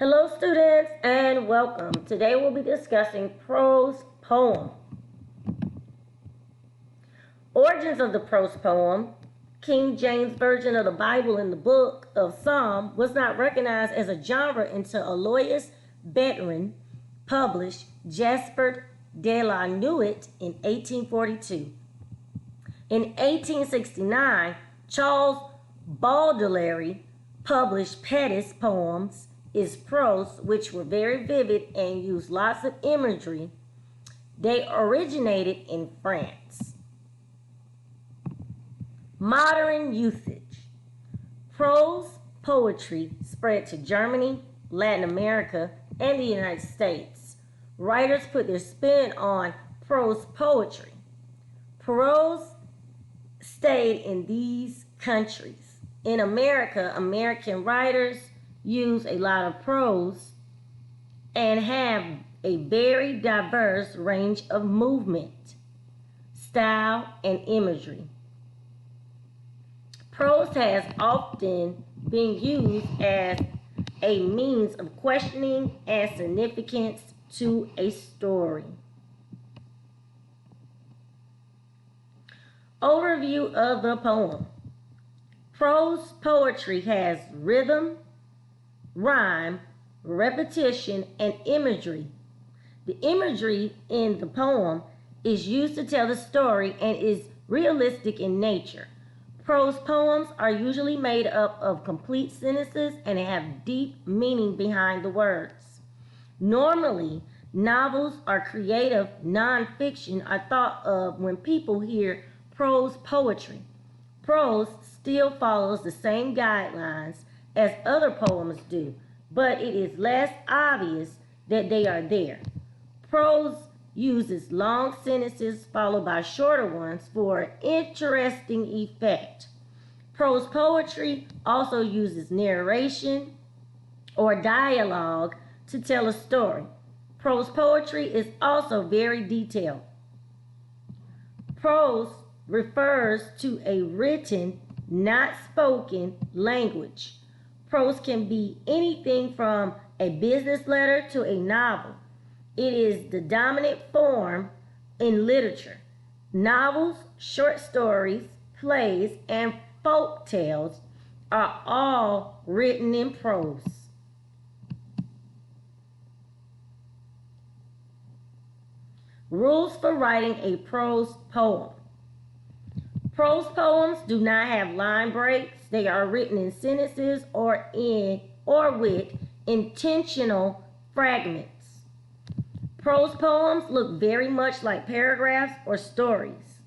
Hello students and welcome. Today we'll be discussing prose poem. Origins of the prose poem. King James Version of the Bible in the book of Psalm was not recognized as a genre until Aloysius Bedouin published Jasper de la Nuit in 1842. In 1869, Charles Baudelaire published Petit's poems is prose, which were very vivid and used lots of imagery. They originated in France. Modern usage. Prose poetry spread to Germany, Latin America, and the United States. Writers put their spin on prose poetry. Prose stayed in these countries. In America, American writers use a lot of prose and have a very diverse range of movement, style, and imagery. Prose has often been used as a means of questioning and significance to a story. Overview of the poem. Prose poetry has rhythm, rhyme, repetition, and imagery. The imagery in the poem is used to tell the story and is realistic in nature. Prose poems are usually made up of complete sentences and have deep meaning behind the words. Normally, novels or creative nonfiction are thought of when people hear prose poetry. Prose still follows the same guidelines as other poems do, but it is less obvious that they are there. Prose uses long sentences followed by shorter ones for an interesting effect. Prose poetry also uses narration or dialogue to tell a story. Prose poetry is also very detailed. Prose refers to a written, not spoken language. Prose can be anything from a business letter to a novel. It is the dominant form in literature. Novels, short stories, plays, and folk tales are all written in prose. Rules for writing a prose poem. Prose poems do not have line breaks. They are written in sentences or with intentional fragments. Prose poems look very much like paragraphs or stories.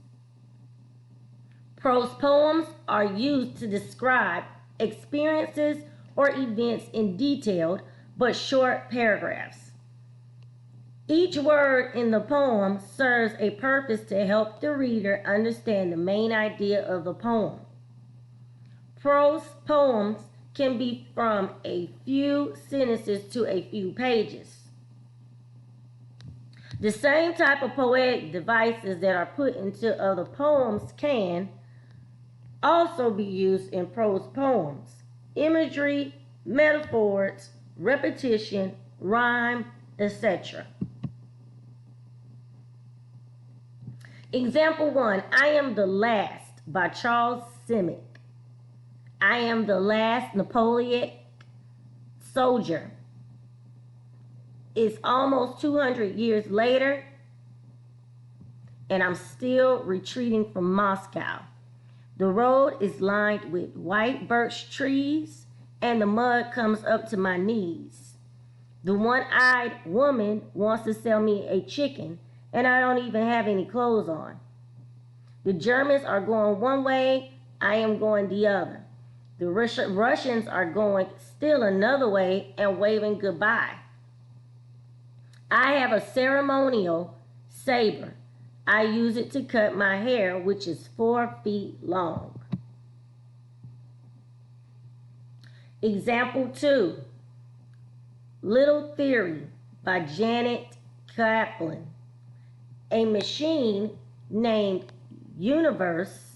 Prose poems are used to describe experiences or events in detailed but short paragraphs. Each word in the poem serves a purpose to help the reader understand the main idea of the poem. Prose poems can be from a few sentences to a few pages. The same type of poetic devices that are put into other poems can also be used in prose poems. Imagery, metaphors, repetition, rhyme, etc. Example 1, I Am the Last by Charles Simic. I am the last Napoleonic soldier. It's almost 200 years later, and I'm still retreating from Moscow. The road is lined with white birch trees, and the mud comes up to my knees. The one-eyed woman wants to sell me a chicken, and I don't even have any clothes on. The Germans are going one way, I am going the other. The Russians are going still another way and waving goodbye. I have a ceremonial saber. I use it to cut my hair, which is 4 feet long. Example 2, Little Theory by Janet Kaplan. A machine named Universe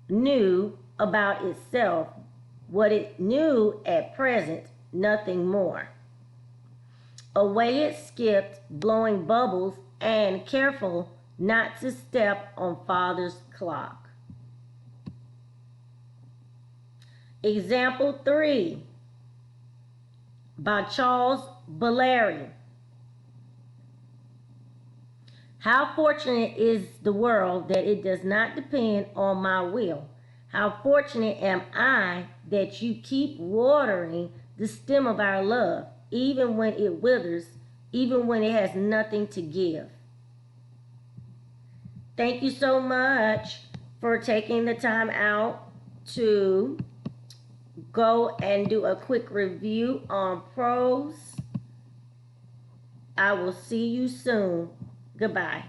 knew about itself what it knew at present nothing more. Away it skipped, blowing bubbles and careful not to step on father's clock. Example 3 by Charles Bellary. How fortunate is the world that it does not depend on my will. How fortunate am I that you keep watering the stem of our love, even when it withers, even when it has nothing to give. Thank you so much for taking the time out to go and do a quick review on prose. I will see you soon. Goodbye.